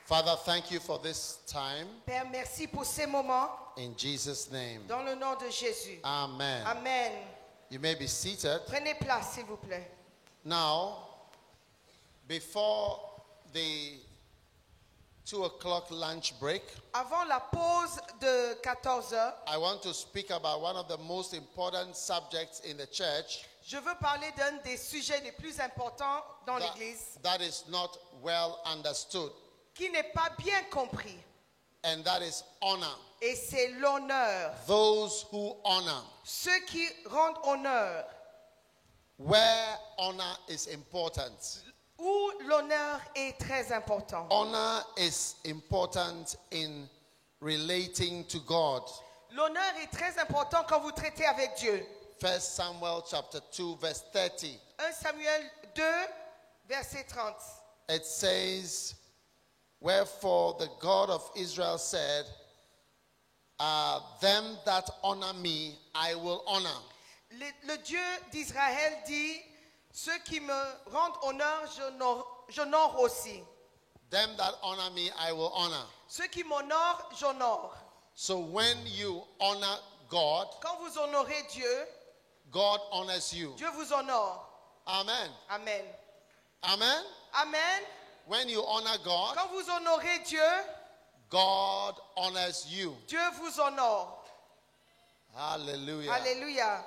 Father, thank you for this time. Père, merci pour ces moments. In Jesus' name. Dans le nom de Jésus. Amen. Amen. You may be seated. Prenez place, s'il vous plaît. Now, before the 2 o'clock lunch break, Avant la pause de 14 heures, I want to speak about one of the most important subjects in the church je veux parler d'un des sujets les plus importants dans l'Église that is not well understood, qui n'est pas bien compris. and that is honor. Et c'est l'honneur. Those who honor. Ceux qui rendent honneur. Where honor is important. Où l'honneur est très important. Honor is important in relating to God. L'honneur est très important quand vous traitez avec Dieu. 1 Samuel chapter 2 verse 30. 1 Samuel 2, verset 30. It says, wherefore the God of Israel said, them that honor me, I will honor. Le Dieu d'Israël dit, ceux qui me rendent honneur, j'honore aussi. Them that honor me, I will honor. Ceux qui m'honorent, j'honore. So when you honor God, Quand vous honorez Dieu, God honors you. Dieu vous honore. Amen. Amen. Amen. Amen. When you honor God, Quand vous honorez Dieu, God honors you. Dieu vous honore. Hallelujah. Alléluia.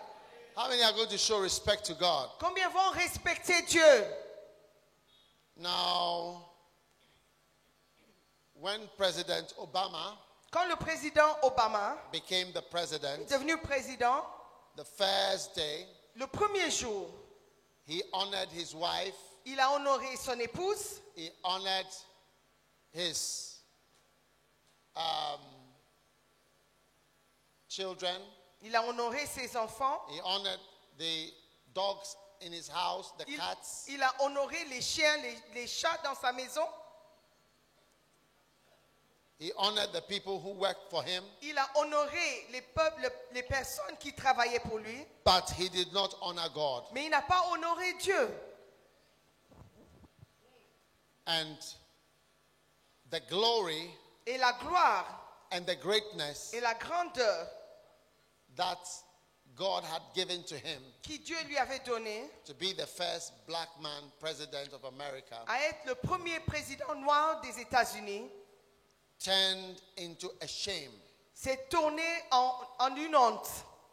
How many are going to show respect to God? Combien vont respecter Dieu? Now, when President Obama Quand le président Obama became the president, est devenu président, the first day, le premier jour, he honored his wife, il a honoré son épouse, he honored his children, il a honoré ses enfants, he honored the dogs in his house, the cats. il a honoré les chiens, les chats dans sa maison, He honored the people who worked for him, il a honoré les peuples, les personnes qui travaillaient pour lui, but he did not honor God. mais il n'a pas honoré Dieu. And the glory Et la gloire and the greatness et la grandeur that God had given to him qui Dieu lui avait donné to be the first black man president of America à être le premier président noir des États-Unis turned into a shame. s'est tourné en une honte.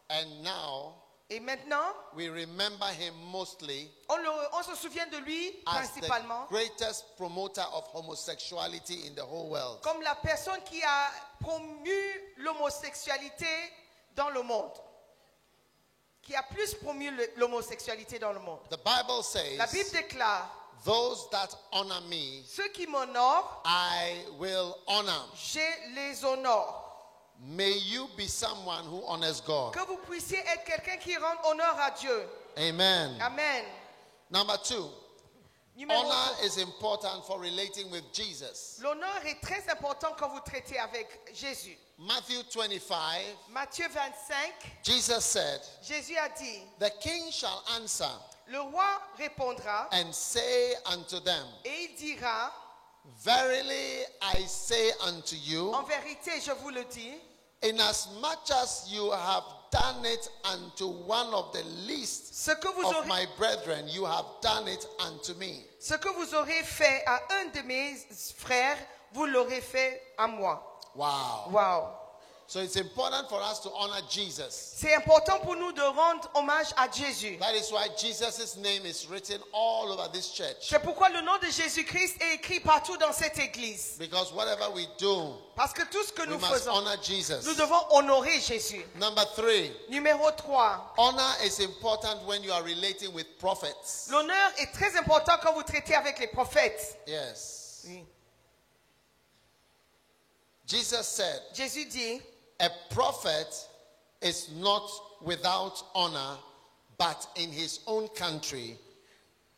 And now Et maintenant, we remember him mostly on se souvient de lui as the principalement greatest promoter of homosexuality in the whole world. comme la personne qui a promu l'homosexualité dans le monde. Qui a plus promu l'homosexualité dans le monde. The Bible says, La Bible déclare, those that honor me, ceux qui m'honorent, I will honor. je les honore. May you be someone who honors God. Que vous puissiez être quelqu'un qui rend honneur à Dieu. Amen. Amen. Number 2, Numéro honor 2. is important for relating with Jesus. L'honneur est très important quand vous traitez avec Jésus. Matthew 25, Matthieu 25, Jesus said, Jésus a dit, the king shall answer le roi répondra and say unto them, et il dira, verily I say unto you, en vérité je vous le dis, inasmuch as you have done it unto one of the least ce que vous of aurez, my brethren, you have done it unto me. ce que vous aurez fait à un de mes frères, vous l'aurez fait à moi. Wow. Wow. So it's important for us to honor Jesus. C'est important pour nous de rendre hommage à Jésus. That is why Jesus' name is written all over this church. C'est pourquoi le nom de Jésus-Christ est écrit partout dans cette église. Because whatever we do, Parce que tout ce que we nous must faisons, honor Jesus. nous devons honorer Jésus. Number 3, Numéro 3. honor is important when you are relating with prophets. L'honneur est très important quand vous traitez avec les prophètes. Yes. Oui. Jesus said, Jésus dit, a prophet is not without honor, but in his own country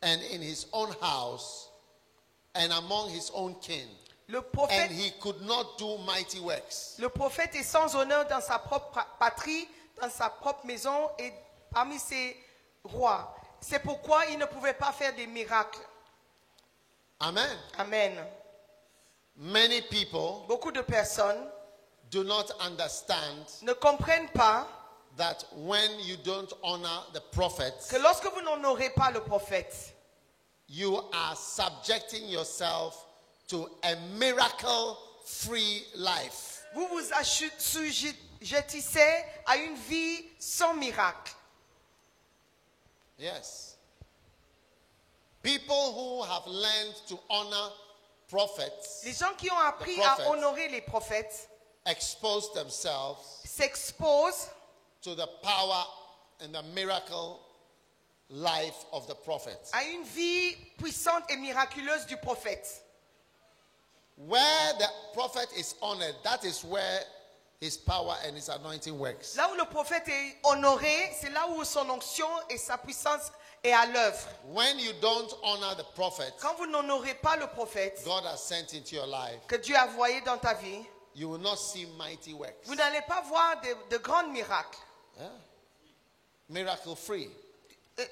and in his own house and among his own kin. le prophète, And he could not do mighty works. le prophète est sans honneur dans sa propre patrie, dans sa propre maison et parmi ses rois. C'est pourquoi il ne pouvait pas faire des miracles. Amen. Amen. Many Many people Beaucoup de personnes do not understand ne comprennent pas that when you don't honor the prophets, que lorsque vous n'honorez pas le prophète, you are subjecting yourself to a miracle-free life. vous vous assujettissez à une vie sans miracle. Yes. People who have learned to honor prophets Les gens qui ont appris prophets. à honorer les prophètes expose themselves s'exposent to the power and the miracle life of the prophet. à une vie puissante et miraculeuse du prophète. Where the prophet is honored, that is where his power and his anointing works. Là où le prophète est honoré, c'est là où son onction et sa puissance est à l'œuvre. When you don't honor the prophet Quand vous n'honorez pas le prophète God has sent into your life, que Dieu a envoyé dans ta vie, you will not see mighty works. vous n'allez pas voir de grands miracles. Yeah. Miracle free.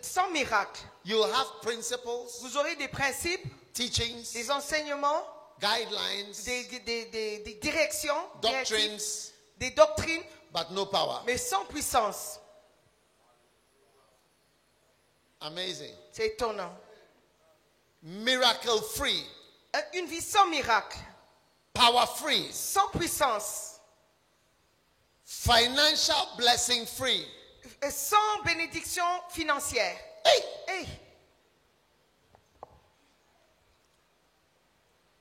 Sans miracle. You'll have principles, Vous aurez des principes, teachings, des enseignements, guidelines, des directions, directives, doctrines, des doctrines, but no power. mais sans puissance. Amazing. C'est étonnant. Miracle free. Une vie sans miracle, Power free. sans puissance, Financial blessing free. et sans bénédiction financière. Hey! Hey,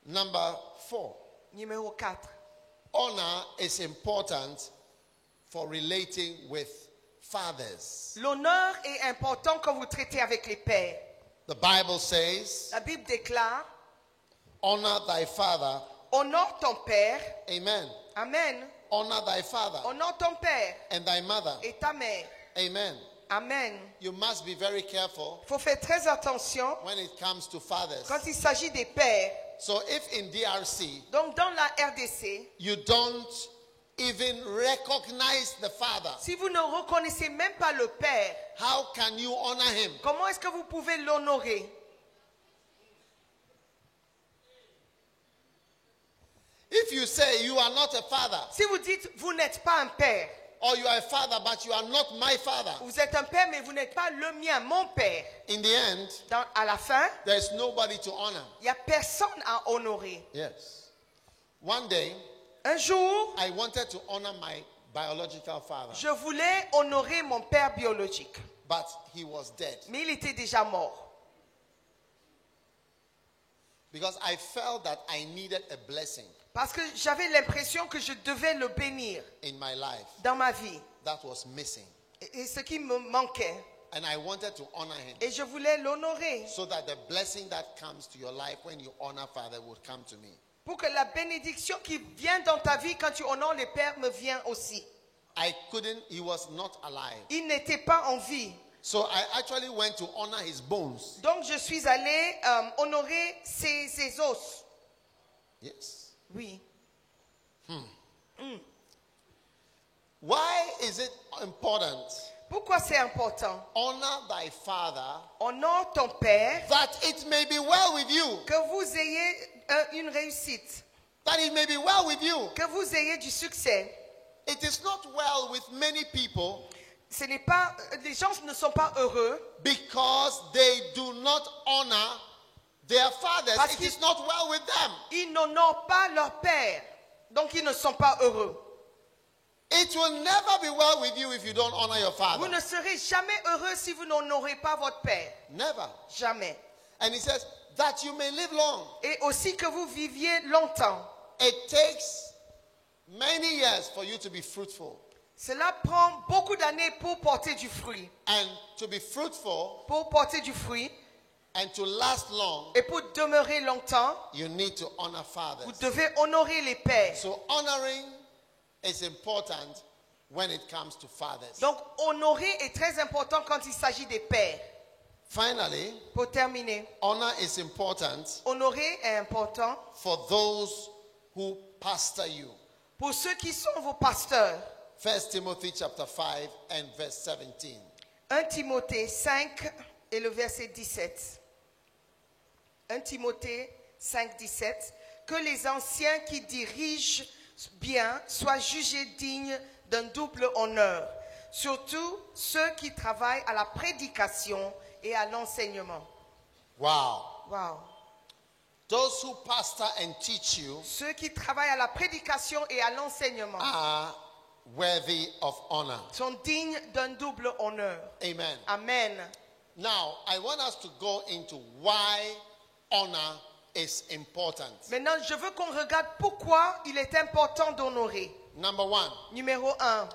Number 4. numéro 4. Honor is important for relating with fathers. L'honneur est important quand vous traitez avec les pères. The Bible says, La Bible déclare, honor thy father. honore ton père. Amen. Amen. Honor thy father Honore ton père and thy mother. et ta mère. Amen. Amen. You must be very careful Il faut faire très attention when it comes to fathers. quand il s'agit des pères. So if in DRC Donc dans la RDC, you don't even recognize the father, si vous ne reconnaissez même pas le père, how can you honor him? comment est-ce que vous pouvez l'honorer? If you say you are not a father, Si vous dites vous n'êtes pas un père, or you are a father but you are not my father, vous êtes un père mais vous n'êtes pas le mien, mon père. in the end, À la fin, there is nobody to honor. il n'y a personne à honorer. Yes. One day, Un jour, I wanted to honor my biological father, je voulais honorer mon père biologique, but he was dead. mais il était déjà mort. Because I felt that I needed a blessing Parce que j'avais l'impression que je devais le bénir in my life dans ma vie. that was missing. Et ce qui me manquait. And I wanted to honor him Et je voulais l'honorer. so that the blessing that comes to your life when you honor father would come to me. Pour que la bénédiction qui vient dans ta vie quand tu honores les pères me vienne aussi. I couldn't, he was not alive. Il n'était pas en vie. So I actually went to honor his bones. Donc je suis allé honorer ses os. Yes. Oui. Why is it important? Pourquoi c'est important? Honor thy father Honore ton père, that it may be well with you. que vous ayez une réussite, That it may be well with you. que vous ayez du succès. It is not well with many people Ce n'est pas, les gens ne sont pas heureux because they do not honor their fathers. Parce It qu'ils- is not well with them. ils n'honorent pas leur père, donc ils ne sont pas heureux. It will never be well with you if you don't honor your Vous father. ne serez jamais heureux si vous n'honorez pas votre père. Never. Jamais. And he says that you may live long. Et aussi que vous viviez longtemps. It takes many years for you to be fruitful. Cela prend beaucoup d'années pour porter du fruit. And to be fruitful Pour porter du fruit and to last long, et pour demeurer longtemps, you need to honor vous fathers. devez honorer les pères. So honoring is important when it comes to fathers. Donc honorer est très important quand il s'agit des pères. Finally, Pour terminer, honor is important honorer est important for those who pastor you. pour ceux qui sont vos pasteurs. 1 Timothy chapter 5 and verse 17. 1 Timothée 5 et le verset 17. 1 Timothée 5, 17. que les anciens qui dirigent bien soient jugés dignes d'un double honneur, surtout ceux qui travaillent à la prédication et à l'enseignement. Wow. Wow. Those who pastor and teach you Ceux qui travaillent à la prédication et à l'enseignement are worthy of honor. sont dignes d'un double honneur. Amen. Amen. Now, I want us to go into why honor is important. Maintenant, je veux qu'on regarde pourquoi il est important d'honorer. Number one, Numéro 1.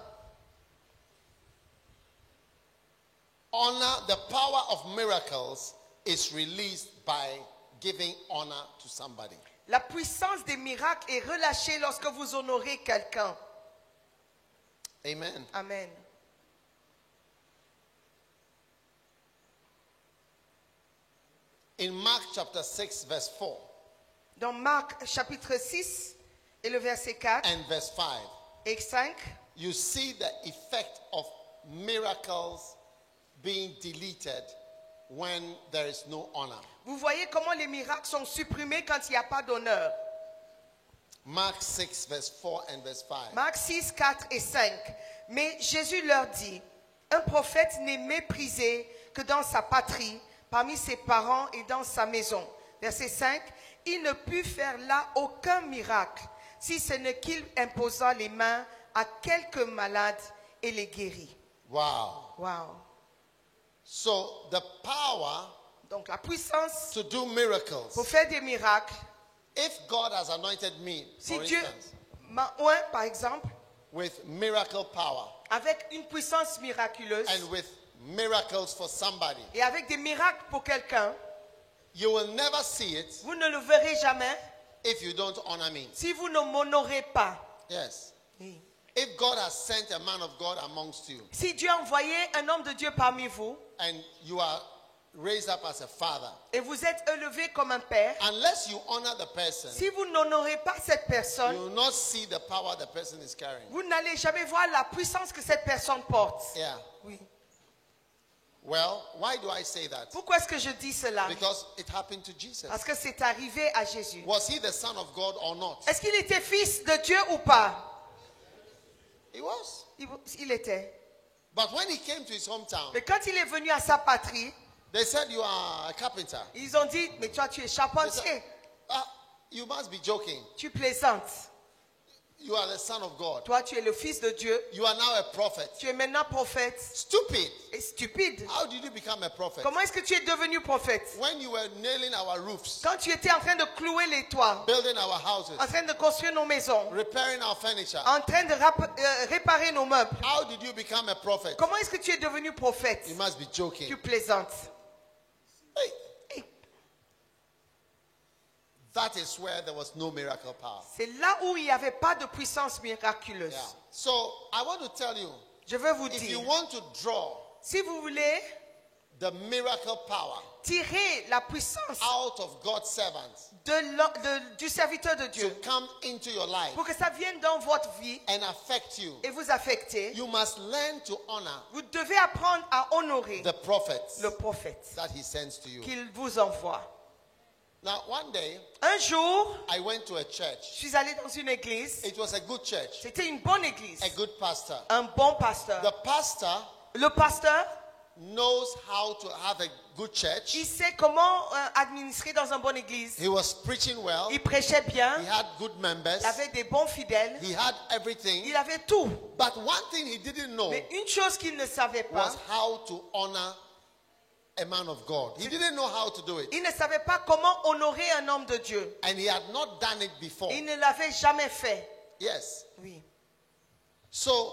honor, the power of miracles is released by giving honor to somebody. La puissance des miracles est relâchée lorsque vous honorez quelqu'un. Amen. Amen. In Mark chapter 6, verse 4 Dans Marc chapitre 6 et le verset 4 and verse 5, et 5, you see the effect of miracles being deleted when there is no honor. vous voyez comment les miracles sont supprimés quand il n'y a pas d'honneur. Mark 6, verse 4 and verse 5. Marc 6, 4 et 5. Mais Jésus leur dit, un prophète n'est méprisé que dans sa patrie, parmi ses parents et dans sa maison. Verset 5. Il ne put faire là aucun miracle, si ce n'est qu'il imposa les mains à quelques malades et les guérit. Wow. Wow. So the power Donc la puissance to do miracles. pour faire des miracles. If God has anointed me, Si for Dieu instance, m'a oint, par exemple, with miracle power avec une puissance miraculeuse and with miracles for somebody, et avec des miracles pour quelqu'un, you will never see it vous ne le verrez jamais if you don't honor me. si vous ne m'honorez pas. Yes. Oui. If God has sent a man of God amongst you Si Dieu a envoyé un homme de Dieu parmi vous and you are raised up as a father, et vous êtes élevé comme un père, unless you honor the person, si vous n'honorez pas cette you personne, will not see the power the person is carrying. vous n'allez jamais voir la puissance que cette personne porte. Yeah. Oui. Well, why do I say that? Pourquoi est-ce que je dis cela? Because it happened to Jesus. Parce que c'est arrivé à Jésus. Was he the son of God or not? Est-ce qu'il était fils de Dieu ou pas? He was. Il était. But when he came to his hometown, Mais quand il est venu à sa patrie, they said, you are a carpenter. ils ont dit, mais toi tu es They charpentier, said, "Ah, you must be joking. tu plaisantes. You are the son of God. Toi tu es le fils de Dieu, You are now a prophet. tu es maintenant prophète. Stupid. Et stupide. How did you become a prophet? Comment est-ce que tu es devenu prophète? When you were nailing our roofs, Quand tu étais en train de clouer les toits, building our houses, en train de construire nos maisons, repairing our furniture, en train de réparer nos meubles, how did you become a prophet? comment est-ce que tu es devenu prophète? You must be joking. Tu plaisantes. Hey, Et that is where there was no miracle power. c'est là où il n'y avait pas de puissance miraculeuse. Yeah. So I want to tell you, Je veux vous if dire, you want to draw si vous voulez the miracle power tirer la puissance out of God's servants du serviteur de to Dieu, come into your life pour que ça vienne dans votre vie and affect you, et vous affecter, you must learn to honor vous devez apprendre à honorer the prophets le prophète that he sends to you. qu'il vous envoie. Now, one day, Un jour, I went to a je church. suis allé dans une église. It was a good church, C'était une bonne église. a good pastor. Un bon pasteur. The pastor Le pasteur, knows how to have a good church. il sait comment administrer dans une bonne église. He was preaching well. Il prêchait bien. He had good members. Il avait des bons fidèles. He had everything. Il avait tout. But one thing he didn't know Mais une chose qu'il ne savait pas, was how to honor a man of God. He didn't know how to do it. il ne savait pas comment honorer un homme de Dieu. And he had not done it before. Il ne l'avait jamais fait. Yes. Oui. So,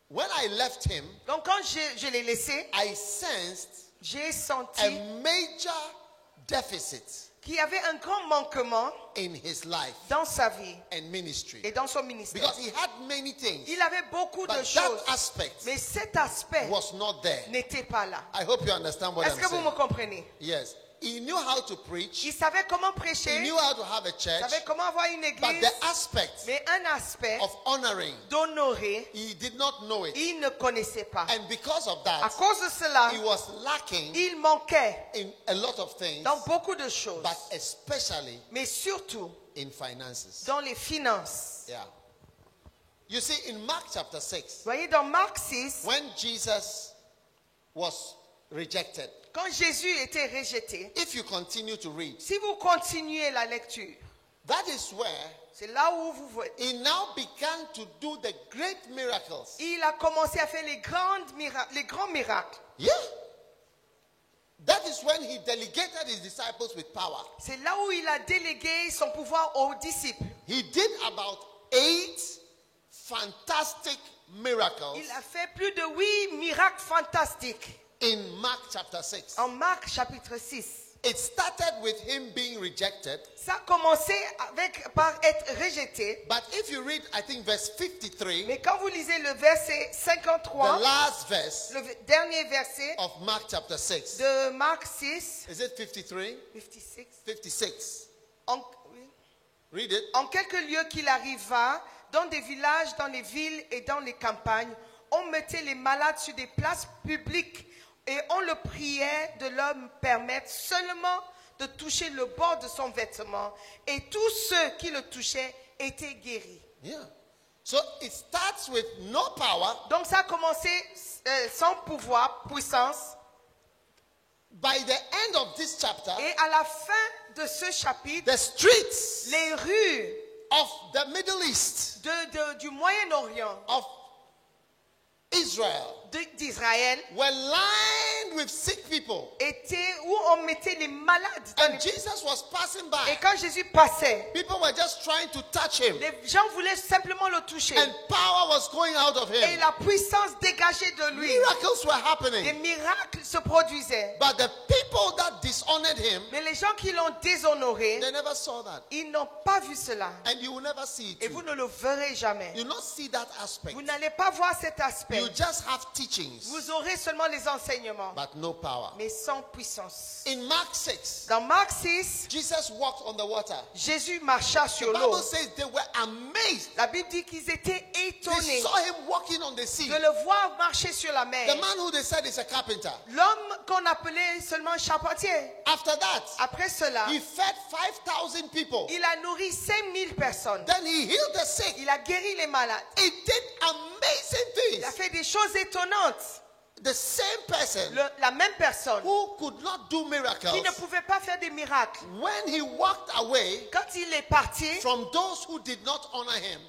when I left him, Donc quand je l'ai laissé, I sensed j'ai a senti major deficit qu'il y avait un grand manquement in his life dans sa vie and ministry. et dans son ministère. Because he had many things, Il avait beaucoup de but choses, that aspect mais cet aspect was not there. n'était pas là. I hope you understand what Est-ce I'm que vous saying. me comprenez? Yes. He knew how to preach. Il savait comment He prêcher. knew how to have a Il church. savait comment avoir une But église. the aspect Mais un aspect of honoring, d'honorer, he did not know it. il ne connaissait pas. And because of À that, cause de cela, he was lacking il manquait in a lot of things, dans beaucoup de choses. but especially Mais surtout in finances. dans les finances. Yeah. You see, in Mark chapter 6, Vous voyez, dans Marc 6, when Jesus was rejected, quand Jésus était rejeté, if you continue to read, si vous continuez la lecture, that is where c'est là où vous voyez. he now began to do the great miracles. Il a commencé à faire les grands miracles. Yeah. That is when he delegated his disciples with power. C'est là où il a délégué son pouvoir aux disciples. He did about 8 fantastic miracles Il a fait plus de 8 miracles fantastiques. in Mark chapter 6. En Marc chapitre 6. It started with him being rejected. Ça a commencé par être rejeté. But if you read, I think, verse 53, Mais quand vous lisez le verset the 53, last verse le dernier verset of Mark chapter 6. de Marc 6, Is it 53? 56, 56. oui. Read it. En quelques lieux qu'il arriva, dans des villages, dans les villes et dans les campagnes, on mettait les malades sur des places publiques et on le priait de leur permettre seulement de toucher le bord de son vêtement. Et tous ceux qui le touchaient étaient guéris. Yeah. So it starts with no power. Donc ça a commencé sans pouvoir, puissance. By the end of this chapter, Et à la fin de ce chapitre, the streets les rues of the Middle East, du Moyen-Orient, of Israel, d'Israël, were lined with sick people. étaient où on mettait les malades. Dans And les... Jesus was passing Et by. quand Jésus passait, People were just trying to touch him. les gens voulaient simplement le toucher. And power was going out of Et him. la puissance dégageait de lui. Miracles were Des happening. miracles se produisaient. But the people that dishonored him, Mais les gens qui l'ont déshonoré, they never saw that. ils n'ont pas vu cela. And you will never see it Et too. vous ne le verrez jamais. You will not see that aspect. Vous n'allez pas voir cet aspect. You just have teachings, Vous aurez seulement les enseignements, but no power. mais sans puissance. In Mark 6, Dans Marc 6, Jesus walked on the water. Jésus marcha The sur l'eau. Bible says they were amazed. La Bible dit qu'ils étaient They étonnés saw him walking on the sea. de le voir marcher sur la mer. The man who they said is a carpenter. L'homme qu'on appelait seulement charpentier. After that, Après cela, he fed 5,000 people. il a nourri 5000 personnes. Then he healed the sick. Il a guéri les malades. He did amazing Il a things. fait des choses étonnantes. The same person La même personne who could not do qui miracles, ne pouvait pas faire des miracles. when he walked away Quand il est parti, from those who did not honor him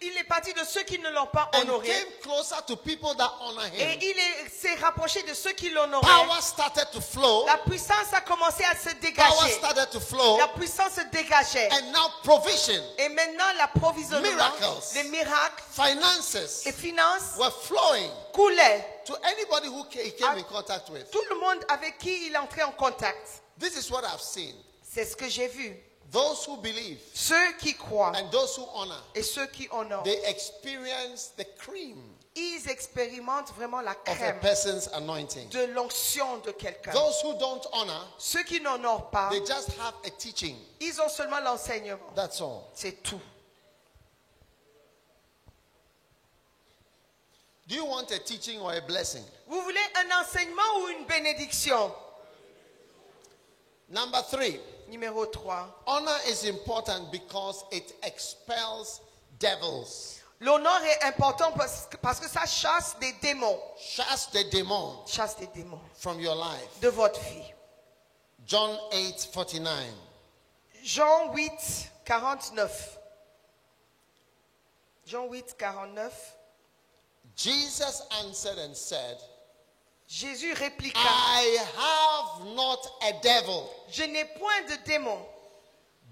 il est parti de ceux qui ne l'ont pas and honoré. came closer to people that honor Et him, il s'est rapproché de ceux qui l'honoraient. power started to flow. La puissance a commencé à se Power dégager. started to flow. La puissance se dégageait. And now provision, Et maintenant, l'approvisionnement, Miracles. les miracles, finances les finances were flowing coulaient. to anybody who he came in contact with. Tout le monde avec qui il entrait en contact. This is what I've seen. C'est ce que j'ai vu. Those who believe Ceux qui croient and those who honor, et ceux qui honorent, they experience the cream ils expérimentent vraiment la of a crème person's anointing. de l'onction de quelqu'un. Those who don't honor, Ceux qui n'honorent pas, they just have a teaching. ils ont seulement l'enseignement. That's all. C'est tout. Do you want a teaching or a blessing? Vous voulez un enseignement ou une bénédiction? Number 3, Numéro 3. honor is important because it expels devils. L'honneur est important parce que ça chasse des démons. Chase the demon Chasse des démons from your life. de votre vie. John 8:49. Jean 8, 49. Jean 8, 49. Jesus answered and said, Jésus répliqua, I have not a devil, je n'ai point de démon,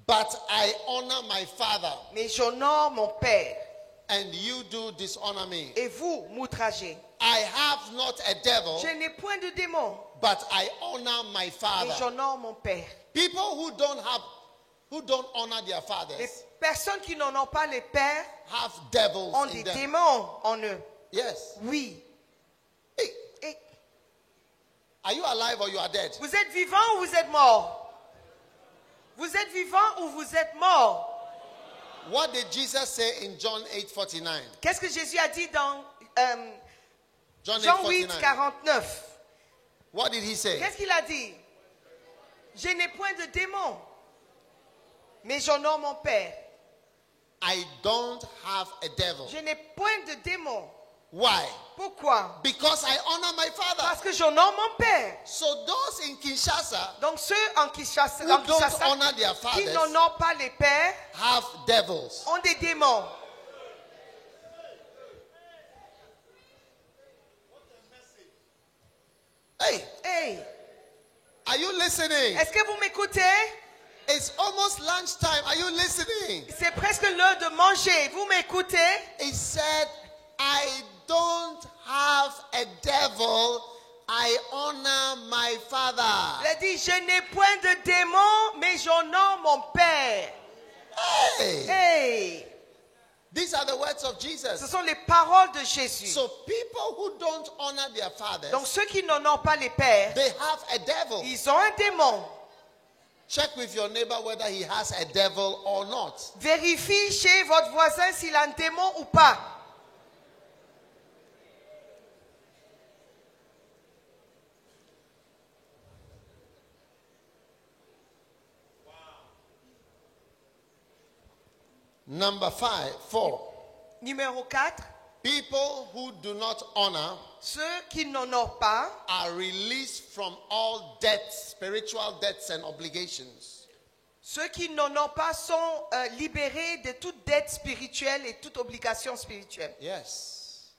but I honor my Father, mais j'honore mon Père. and you do dishonor me. Et vous, m'outragez. I have not a devil, Je n'ai point de démon, but I honor my mais Father. j'honore mon Père. People who don't honor their Les fathers personnes qui n'honorent pas les pères have devils ont in des them. démons en eux. Yes. Oui. Hey, Et Are you alive or you are dead? Vous êtes vivant ou vous êtes mort? Vous êtes vivant ou vous êtes mort? What did Jesus say in John 8:49? Qu'est-ce que Jésus a dit dans John Jean 8, 8:49. 49? What did he say? Qu'est-ce qu'il a dit? Je n'ai point de démon, mais j'honore mon Père. I don't have a devil. Je n'ai point de démon. Why? Pourquoi? Because I honor my father. Parce que j'honore mon Père. So those in Kinshasa Donc ceux en Kinshasa, who don't honor their qui fathers n'honorent pas les pères have devils. ont des démons. Hey, Hey, are you listening? est-ce que vous m'écoutez? It's almost lunchtime. Are you listening? C'est presque l'heure de manger. Vous m'écoutez? He said, I don't have a devil. I honor my father. Il a dit, je n'ai point de démon, mais j'honore mon Père. Hey, Hey, these are the words of ce Jesus. sont les paroles de Jésus. So people who don't honor their fathers, Donc ceux qui n'honorent pas les pères, they have a devil. ils ont un démon. Check with your neighbor whether he has a devil or not. Vérifie chez votre voisin s'il a un démon ou pas. Number 4. Numéro 4, People who do not honor ceux qui n'honorent pas are released from all debts, spiritual debts and obligations. ceux qui n'honorent pas sont libérés de toute dette spirituelle et toute obligation spirituelle. Yes.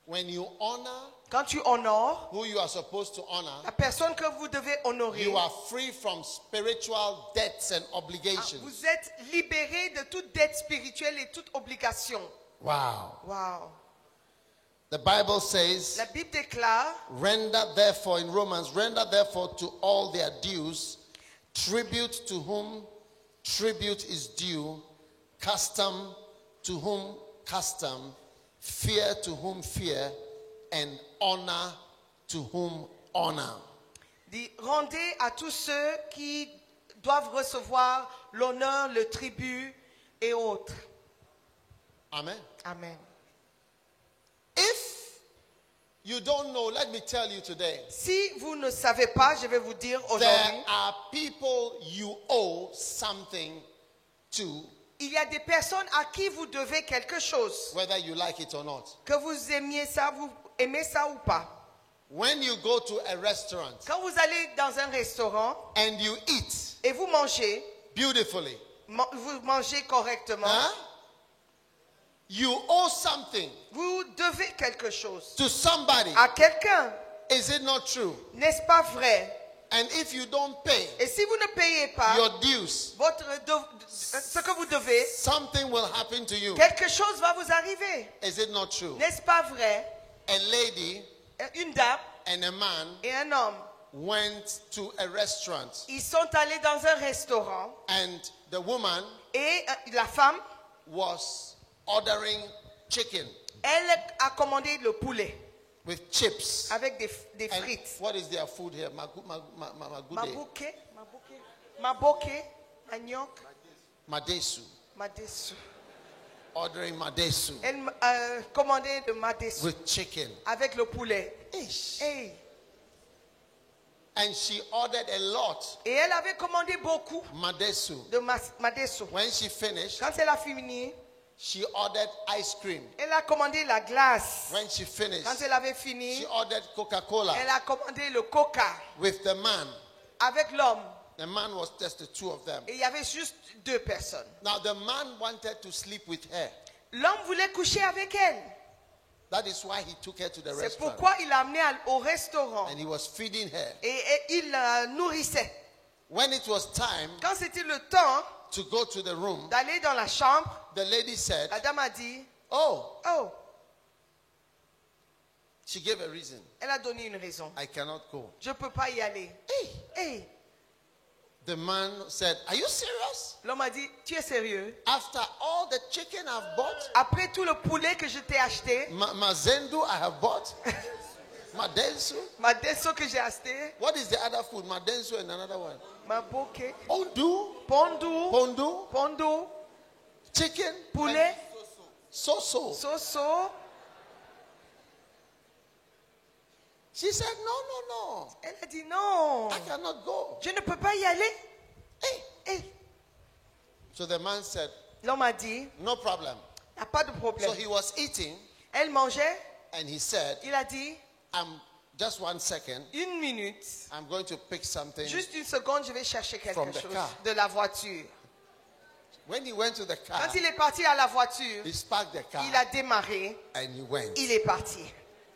When you honor Quand tu honores who you are supposed to honor, la personne que vous devez honorer, you are free from spiritual debts and obligations. vous êtes libéré de toute dette spirituelle et toute obligation. Wow. Wow. The Bible says, La Bible déclare, render therefore, in Romans, render therefore to all their dues, tribute to whom tribute is due, custom to whom custom, fear to whom fear, and honor to whom honor. dit, rendez à tous ceux qui doivent recevoir l'honneur, le tribut et autres. Amen. Amen. If you don't know, let me tell you today, Si vous ne savez pas, je vais vous dire there aujourd'hui, are people you owe something to, il y a des personnes à qui vous devez quelque chose. whether you like it or not. Que vous aimiez ça, vous aimez ça ou pas. When you go to a restaurant Quand vous allez dans un restaurant and you eat et vous mangez, beautifully, vous mangez correctement, huh? You owe something vous devez quelque chose to somebody. à quelqu'un. Is it not true? N'est-ce pas vrai? And if you don't pay Et si vous ne payez pas your dues, ce que vous devez, something will happen to you. quelque chose va vous arriver. Is it not true? N'est-ce pas vrai? A lady Une dame and a man et un homme, went to a restaurant, ils sont allés dans un restaurant and the woman et la femme, was ordering chicken elle a commandé le poulet with chips. avec des And frites. what is their food here? Magude. Maboke, manioc, Madesu. madesu. Ordering madesu Elle commandait le madesu with chicken. avec le poulet. Ish. Hey. And she ordered a lot Et elle avait commandé beaucoup madesu. de madesu. When she finished, Quand elle a fini, she ordered ice cream. elle a commandé la glace. When she finished, Quand elle avait she fini, ordered Coca-Cola elle a commandé le coca with the man. avec l'homme. The man was just the two of them. Et il y avait juste 2 personnes. Now the man wanted to sleep with her. L'homme voulait coucher avec elle. That is why he took her to the C'est restaurant. pourquoi il l'a amenée au restaurant. And he was feeding her. Et il la nourrissait. When it was time Quand c'était le temps to go to the room, d'aller dans la chambre, the lady said, la dame a dit, oh, oh, she gave a reason. elle a donné une raison. I cannot go. Je ne peux pas y aller. Hey. Hey. The man said, are you serious? L'homme a dit, tu es sérieux? After all the chicken I've bought, Après tout le poulet que je t'ai acheté, Mazendu I have bought, Madensu. Ma desso que j'ai acheté, What is the other food? Madensu and another one. ma bouquet, Ondu. pondou, Pondu. pondou, Chicken. poulet, So. soso. She said, no. Elle a dit non, I cannot go. je ne peux pas y aller. Hey. Hey. So the man said, L'homme a dit, no problem. il n'y a pas de problème. So he was eating Elle mangeait, and he said, il a dit, just 1 second. une minute, I'm going to pick something. juste une seconde, je vais chercher From quelque the chose car. de la voiture. When he went to the car, Quand il est parti à la voiture, he sparked the car il a démarré, and he went. il est parti.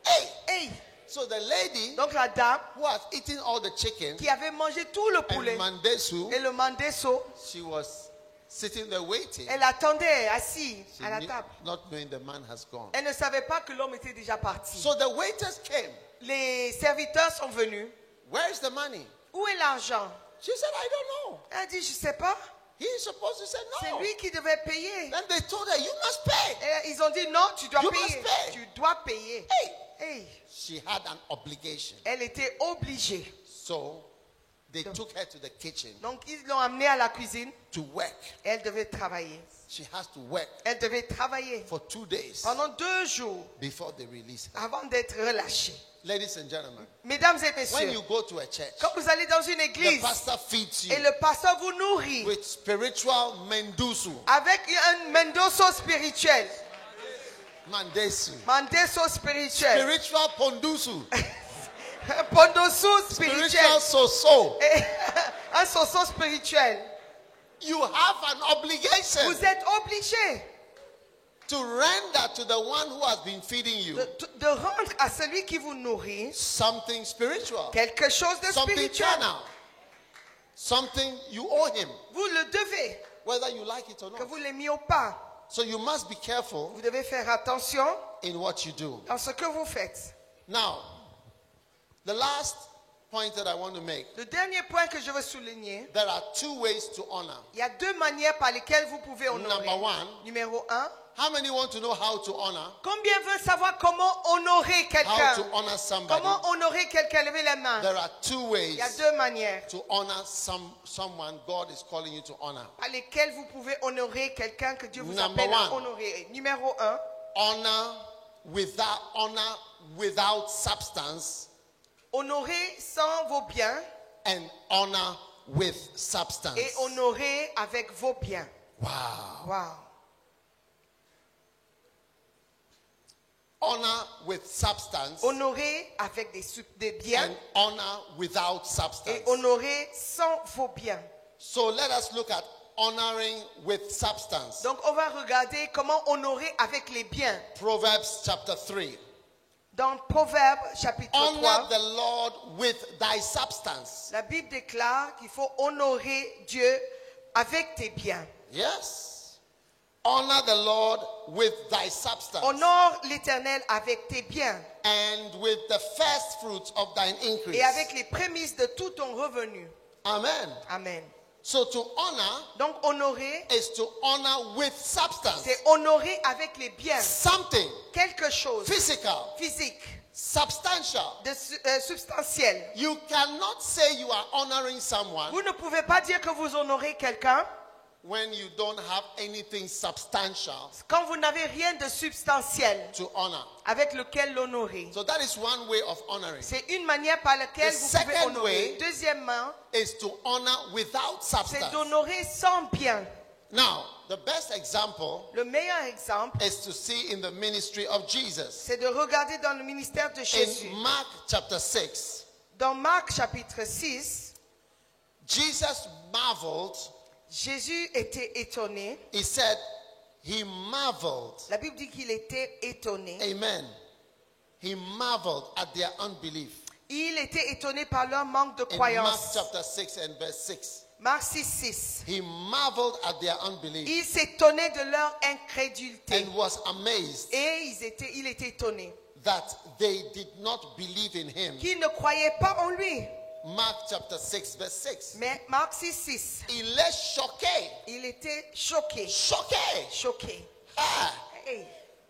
Hey! Hey! So the lady Donc la dame who was eating all the chicken qui avait mangé tout le poulet and mandesu, et le mandesso, she was sitting there waiting, elle attendait assise she à la knew- table. not knowing the man has gone. Elle ne savait pas que l'homme était déjà parti. So the waiters came. Les serviteurs sont venus. Where is the money? Où est l'argent? She said, I don't know. Elle a dit, je ne sais pas. He is supposed to say C'est no. lui qui devait payer. Then they told her, you must pay. Et ils ont dit, non, tu dois You payer. must pay. Tu dois payer. Hey! Hey, She had an obligation. elle était obligée. So they took her to the kitchen Donc ils l'ont amenée à la cuisine. to work. Elle devait travailler. She has to work Elle devait travailler for 2 days pendant 2 jours before they release her. avant d'être relâchée. Ladies and gentlemen, Mesdames et when messieurs, you go to a church, quand vous allez dans une the église pastor feeds et you le pasteur vous nourrit with spiritual mendusu, avec un mendoso spirituel, mandesu, mandeso spirituel, spiritual pondusu, un pondosu spiritual spirituel, so. et un soso spirituel, You have an obligation vous êtes obligé to render to the one who has been feeding you de rendre à celui qui vous nourrit something spiritual, quelque chose de something spirituel. eternal, something you owe him, Vous le devez, whether you like it or que not. vous l'aimiez ou pas. So you must be careful Vous devez faire attention in what you do. dans ce que vous faites. Now, the last point that I want to make, Le dernier point que je veux souligner, there are 2 ways to honor. il y a 2 manières par lesquelles vous pouvez honorer. Number 1, Numéro 1, how many want to know how to honor? combien veulent savoir comment honorer How quelqu'un? to honor somebody? Comment honorer quelqu'un? Levez la main. There are 2 ways Il y a 2 manières to honor someone God is calling you to honor. par lesquelles vous pouvez honorer quelqu'un que Dieu vous Number appelle à 1. honorer. Numéro 1, Honor without substance, honorer sans vos biens and honor with substance. et honorer avec vos biens. Wow. Wow. Honor with substance Honorer avec des biens and honor without et substance. honorer sans vos biens. So let us look at honoring with substance. Donc on va regarder comment honorer avec les biens. Proverbs chapter 3. Dans Proverbe chapitre 3, Honor the Lord with thy substance. la Bible déclare qu'il faut honorer Dieu avec tes biens. Yes. Honor the Lord with thy substance Honore l'Éternel avec tes biens and with the first fruits of thine increase. et avec les prémices de tout ton revenu. Amen. Amen. So to honor Donc honorer, is to honor with substance. c'est honorer avec les biens. Something Quelque chose physical, physique, substantial. substantiel. You cannot say you are honoring someone Vous ne pouvez pas dire que vous honorez quelqu'un when you don't have anything substantial quand vous n'avez rien de substantiel to honor. avec lequel l'honorer. So that is one way of honoring. C'est une manière par laquelle The vous pouvez second honorer. way Deuxièmement, Is to honor without c'est substance. d'honorer sans bien. Now, the best example Le meilleur exemple, is to see in the ministry of Jesus. c'est de regarder dans le ministère de Jésus. In Mark chapter 6, Dans Marc chapitre 6, Jesus marveled. Jésus était étonné. He said he marveled. La Bible dit qu'il était étonné. Amen. He marveled at their unbelief. Il était étonné par leur manque de In Mark croyance. chapter 6 and verse 6. Marc 6, 6. He marveled at their unbelief Il s'étonnait de leur incrédulité. and was amazed Et il était étonné that they did not believe in him. qu'ils ne croyaient pas en lui. Mark chapter 6 verse 6. Mais Marc 6, 6. Il est choqué. Il était choqué. Choqué. Choqué. Ah. Hey.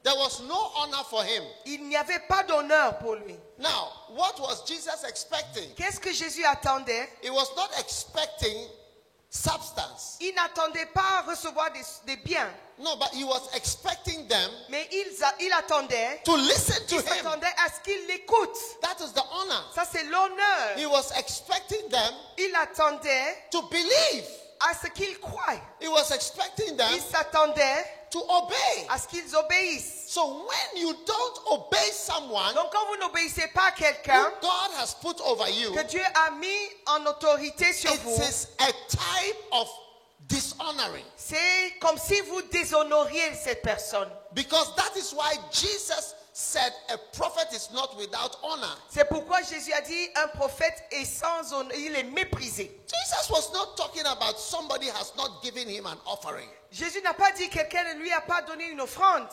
There was no honor for him. Il n'y avait pas d'honneur pour lui. Now, what was Jesus expecting? Qu'est-ce que Jésus attendait? He was not expecting substance. Il n'attendait pas recevoir des biens, No, but he was expecting them mais il attendait, to listen to il him. s'attendait à ce qu'il l'écoute. That is the honor. Ça, c'est l'honneur. He was expecting them Il attendait to believe. à ce qu'ils croient. He was expecting them Il s'attendait to obey. à ce qu'ils obéissent. So when you don't obey someone Donc, quand vous n'obéissez pas à who quelqu'un God has put over you, que Dieu a mis en autorité sur it vous, is a type of dishonoring. c'est comme si vous déshonoriez cette personne. Because that is why Jesus said a prophet is not without honor. C'est pourquoi Jésus a dit un prophète est sans honneur, il est méprisé. Jesus was not talking about somebody has not given him an offering. Jésus n'a pas dit quelqu'un ne lui a pas donné une offrande.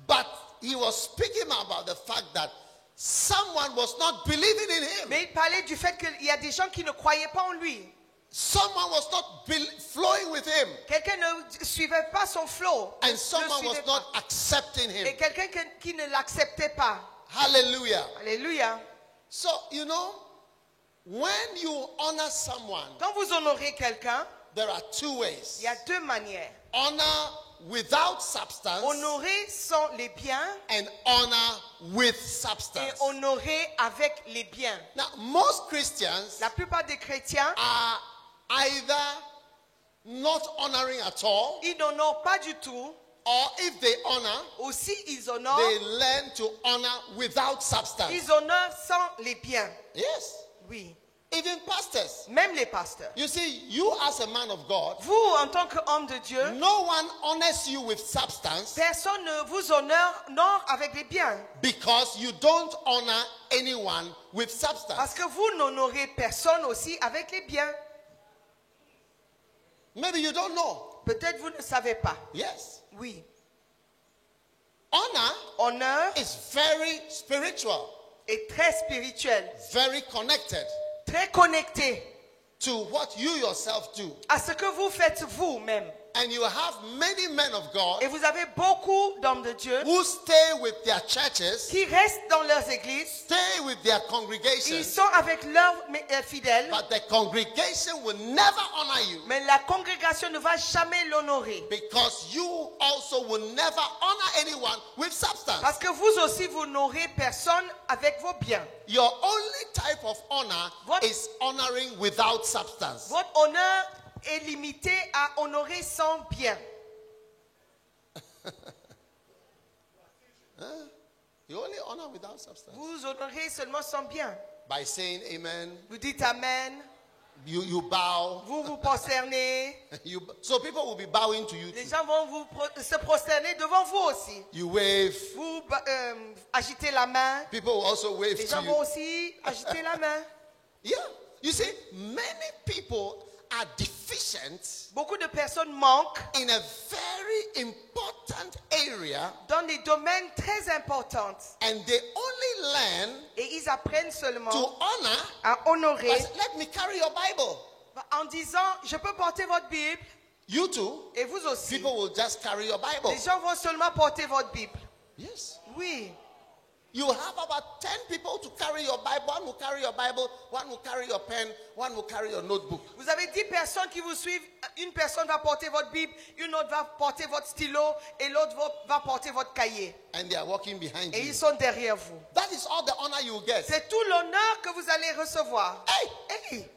But he was speaking about the fact that someone was not believing in him. Mais il parlait du fait qu'il y a des gens qui ne croyaient pas en lui. Someone was not flowing with him. Quelqu'un ne suivait pas son flot. And Ne someone was suivait not pas. accepting him. Et quelqu'un qui ne l'acceptait pas. Hallelujah. Alléluia. So, you know, when you honor someone, Quand vous honorez quelqu'un, there are two ways. il y a deux manières. Honor without substance Honorer sans les biens and honor with et substance. honorer avec les biens. Now, most Christians La plupart des chrétiens, are either not honoring at all, ils n'honorent pas du tout. or if they honor, Aussi, ils honorent. they learn to honor without substance. Ils honorent sans les biens. Yes. Oui. Even pastors. Même les pasteurs. You see, you as a man of God, Vous, en tant qu'homme de Dieu, no one honors you with substance personne ne vous honore avec les biens. because you don't honor anyone with substance. Parce que vous n'honorez personne aussi avec les biens. Maybe you don't know. Peut-être vous ne savez pas. Yes. Oui. Honor Honneur is very spiritual, est très spirituel, very connected très connecté to what you yourself do. à ce que vous faites vous-même. And you have many men of God Et vous avez beaucoup d'hommes de Dieu who stay with their churches, qui restent dans leurs églises. stay with their Ils congregations, sont avec leurs fidèles. but the congregation will never honor you Mais la congrégation ne va jamais l'honorer. because you also will never honor anyone with substance. Parce que vous aussi, vous n'aurez personne avec vos biens. Your only type of honor What- is honoring without substance. Votre honneur est limité à honorer sans bien. You only honor without substance. Vous honorez seulement sans bien. By saying amen, Vous dites Amen. you bow. Vous vous prosternez. So people will be bowing to you. Les Too. gens vont se prosterner devant vous aussi. You wave. Vous agitez la main. People will also wave Les to gens you. vont aussi agiter la main. Yeah. You see, many people are deficient Beaucoup de personnes manquent in a very important area dans des domaines très importants. and they only learn Et ils apprennent seulement to honor à honorer by saying, let me carry your Bible. en disant, je peux porter votre Bible. You too. Et vous aussi. People will just carry your Bible. Les gens vont seulement porter votre Bible. Yes. Oui. You have about 10 people to carry your Bible. One will carry your Bible, one will carry your pen, one will carry your notebook. Vous avez 10 personnes qui vous suivent. Une personne va porter votre Bible, une autre va porter votre stylo et l'autre va porter votre cahier. And they are walking behind Et you. ils sont derrière vous. That is all the honor you get. C'est tout l'honneur que vous allez recevoir. Hey! Hey,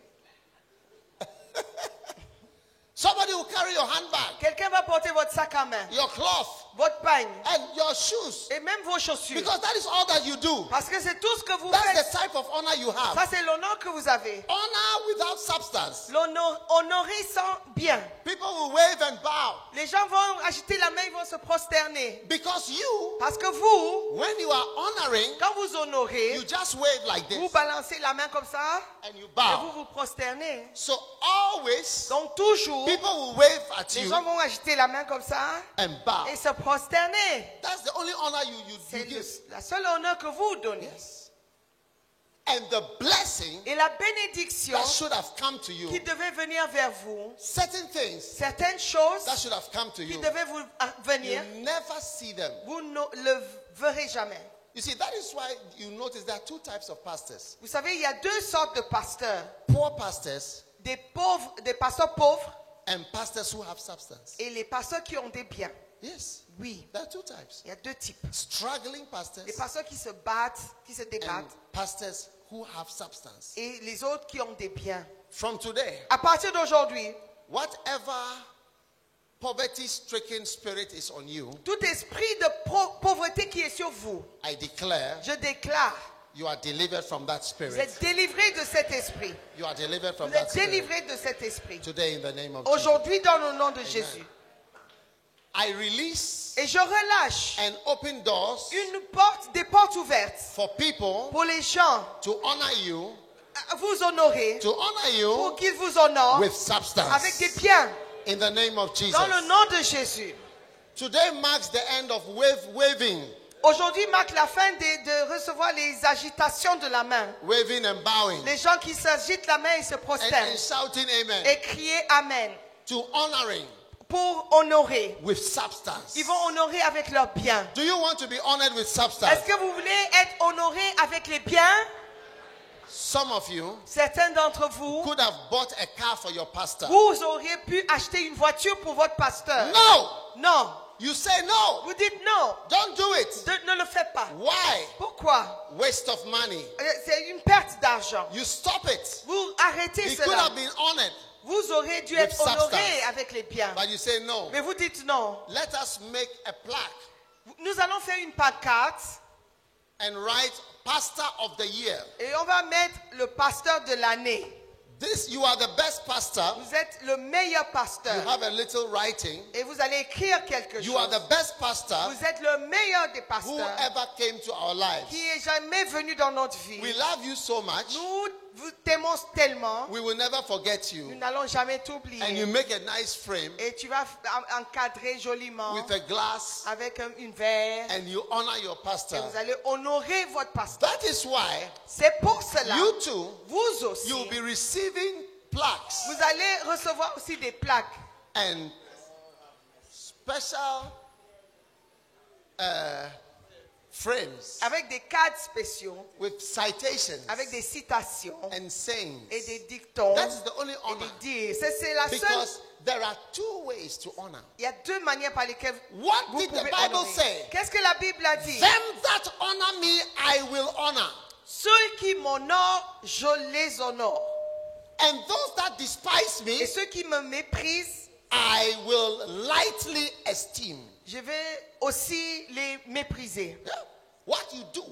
Somebody will carry your handbag, quelqu'un va porter votre sac à main, your cloth, votre pagne and your shoes. et même vos chaussures. Because that is all that you do. Parce que c'est tout ce que vous That's faites. the type of honor you have. Ça, c'est l'honneur que vous avez. Honor without substance. Honorer sans bien. People will wave and bow. Les gens vont agiter la main, ils vont se prosterner. Because you, Parce que vous, when you are honoring, quand vous honorez, you just wave like vous this balancez la main comme ça and you et vous bow. vous prosternez. So always, Donc toujours, people will wave at les you gens vont agiter la main comme ça and bow. et se prosterner. That's the only honor you C'est give. la seule honneur que vous donnez. Yes. and the blessing et la bénédiction that should have come to you, qui devait venir vers vous, certain things certaines choses that should have come to qui you, devaient vous venir, you never see them. vous ne le verrez jamais. You see, that is why you notice there are two types of pastors. Vous savez, il y a deux sortes de pasteurs. Poor pastors Des pauvres, des pasteurs pauvres and pastors who have substance. et les pasteurs qui ont des biens. Yes, Oui, there are two types. il y a deux types. Struggling pastors Les pasteurs qui se battent, qui se and débattent, pastors who have substance. et les autres qui ont des biens. From today, À partir d'aujourd'hui, whatever poverty-stricken spirit is on you, tout esprit de pauvreté qui est sur vous, I declare je déclare, you are delivered from that vous spirit. êtes délivrés de cet esprit. You are delivered from Vous that êtes spirit. délivrés de cet esprit. Today in the name of Jesus. Aujourd'hui, dans le nom de Jésus. I release Et je relâche and open doors des portes ouvertes for people pour les gens to honor you, à vous honorer, to honor pour you qu'ils vous honorent with substance. avec des biens. In the name of Jesus. Dans le nom de Jésus. Today marks the end of waving Aujourd'hui marque la fin de recevoir les agitations de la main. waving and bowing Les gens qui s'agitent la main et se prosternent. and shouting amen. Et crier Amen. To honoring Pour honorer. with substance. Ils vont honorer avec leurs biens. Do you want to be honored with substance? Est-ce que vous voulez être honoré avec les biens? Some of you Certains d'entre vous, could have bought a car for your pastor. vous auriez pu acheter une voiture pour votre pasteur. No! Non. You say no. Vous dites non. Don't do it. Ne le faites pas. Why? Pourquoi? Waste of money. C'est une perte d'argent. You stop it. Vous arrêtez He could cela. have been honored, Vous aurez dû with être honoré substance. avec les biens. but you say no. Mais vous dites non. Let us make a plaque Nous allons faire une pancarte and write Pastor of the Year. et on va mettre le pasteur de l'année. This, you are the best pastor. Vous êtes le meilleur You pasteur. have a little writing. Et vous allez écrire quelque You are chose. the best pastor Vous êtes le meilleur des who pasteurs ever came to our lives. qui est jamais venu dans notre vie. We love you so much. Nous vous t'aimons tellement, We will never forget nous you. n'allons jamais And you t'oublier. make a nice frame Et tu vas encadrer joliment with a glass avec une verre. and you honor your Et pastor. vous allez honorer votre pasteur. That is why C'est pour cela, you too, vous aussi, you will be receiving plaques vous allez recevoir aussi des plaques and special frames avec des cadres spéciaux, with citations avec des citations and sayings. et des dictons That is the only et honor. des dires. C'est la seule. Because there are two ways to honor. Il y a deux manières par lesquelles What vous did the pouvez Bible honorer. say? Qu'est-ce que la Bible a dit? Them that honor me, I will honor. Ceux qui m'honorent, je les honore. And those that despise me, Et ceux qui me méprisent, I will lightly esteem. je vais aussi les mépriser. Yeah. What you do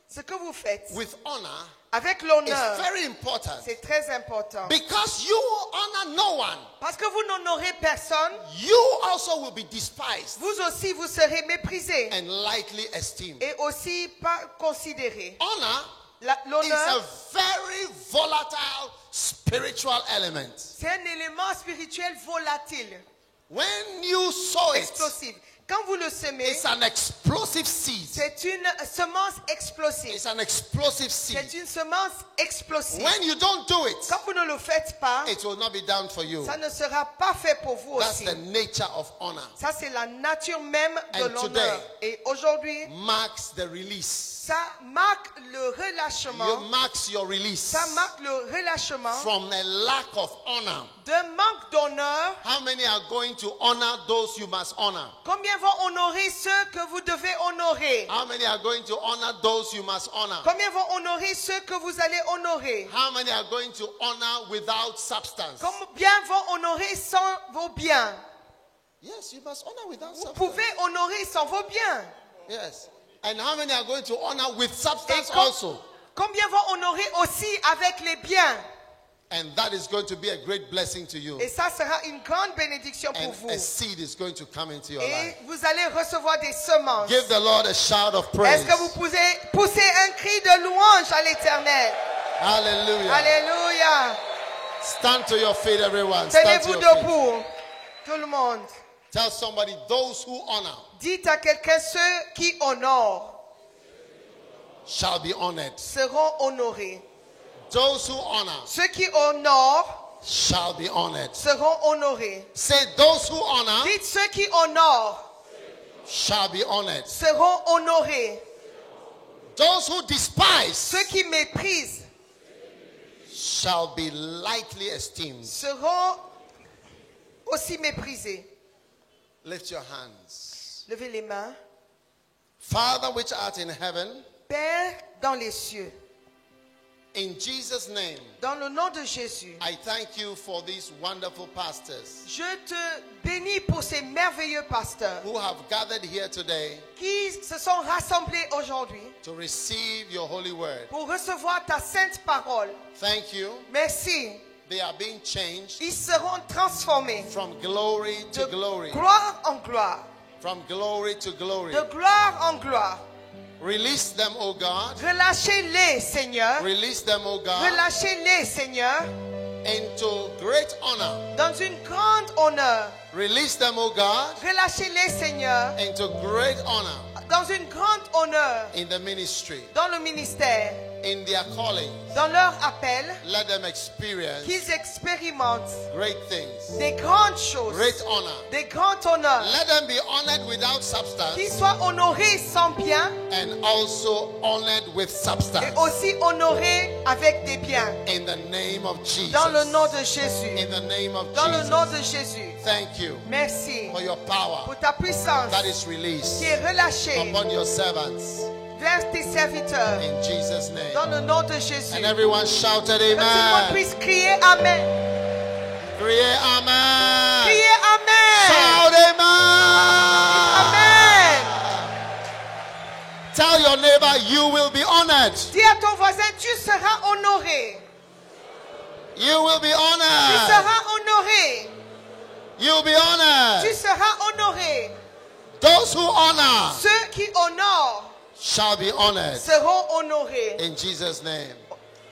Ce que vous faites with honor avec is l'honneur, very important. c'est très important. Because you honor no one, Parce que vous n'honorez personne, you also will be despised vous aussi vous serez méprisés and lightly esteemed. et aussi pas considérés. Honor is L'honneur, a very volatile spiritual element. c'est un élément spirituel volatile, When you sow it, explosif. Quand vous le semez, it's an explosive seed. c'est une semence explosive. It's an explosive seed. C'est une semence explosive. When you don't do it, Quand vous ne le faites pas, it will not be done for you. ça ne sera pas fait pour vous That's aussi. the nature of honor. Ça, c'est la nature même de And l'honneur. today, Et aujourd'hui, Marks the release. ça marque le You relâchement. marks your release Ça marque le relâchement from a lack of honor. d'un manque d'honneur. How many are going to honor those you must honor? Combien vont honorer ceux que vous devez honorer? How many are going to honor those you must honor? Combien vont honorer ceux que vous allez honorer? How many are going to honor without substance? Combien vont honorer sans vos biens? Yes, you must honor without Vous substance. pouvez honorer sans vos biens. Yes. And how many are going to honor with substance Et also? combien vont honorer aussi avec les biens? And that is going to be a great blessing to you. Et ça sera une grande bénédiction pour And vous. a seed is going to come into your Et life. vous allez recevoir des semences. Give the Lord a shout of praise. Est-ce que vous pouvez pousser un cri de louange à l'Éternel? Hallelujah. Alléluia. Stand to your feet, everyone. Stand to Tenez-vous your feet. debout. Tout le monde. Tell somebody, those who honor Dites à quelqu'un, ceux qui honorent shall be honored. seront honorés. Those who honor Ceux qui honorent shall be honored. seront honorés. Say, those who honor Dites, ceux qui honorent shall be honored. seront honorés. Those who despise Ceux qui méprisent shall be lightly esteemed. seront aussi méprisés. Lift your hands. Levez les mains. Father which art in heaven, Père dans les cieux, in Jesus' name, dans le nom de Jésus, I thank you for these wonderful pastors je te bénis pour ces merveilleux pasteurs who have gathered here today qui se sont rassemblés aujourd'hui to receive your holy word. pour recevoir ta sainte parole. Thank you. Merci. They are being changed Ils seront transformés from glory to de glory. gloire en gloire, From glory to glory. de gloire en gloire. Release them, O God. Relâchez-les, Seigneur. Release them, O God, Relâchez-les, Seigneur, into great honor. dans une grande honneur. Release them, O God, Relâchez-les, Seigneur, into great honor dans une grande honneur in the ministry, dans le ministère, in their calling. dans leur appel, Let them experience qu'ils expérimentent great things, des grandes choses, great honor. des grands honneurs, Let them be honored without qu'ils substance soient honorés sans bien and also honored with et substance. aussi honorés avec des biens. In the name of Dans le nom Jesus. de Jésus. In the name of Dans le nom Jesus. de Jésus. Thank you Merci for your power pour ta puissance that is released qui est relâchée upon your servants. vers tes serviteurs. In Jesus' Dans name. le nom de Jésus. And everyone shouted Que tout le monde amen. puisse crier Amen. Crier amen. Crier Amen. Shout amen. Amen. Tell your neighbor you will be honored. Dis à ton voisin, tu seras honoré. You will be Tu honored. seras honoré. You'll be Tu honored. seras honoré. Those who honor Ceux qui honorent shall be honored. seront honorés. In Jesus' name.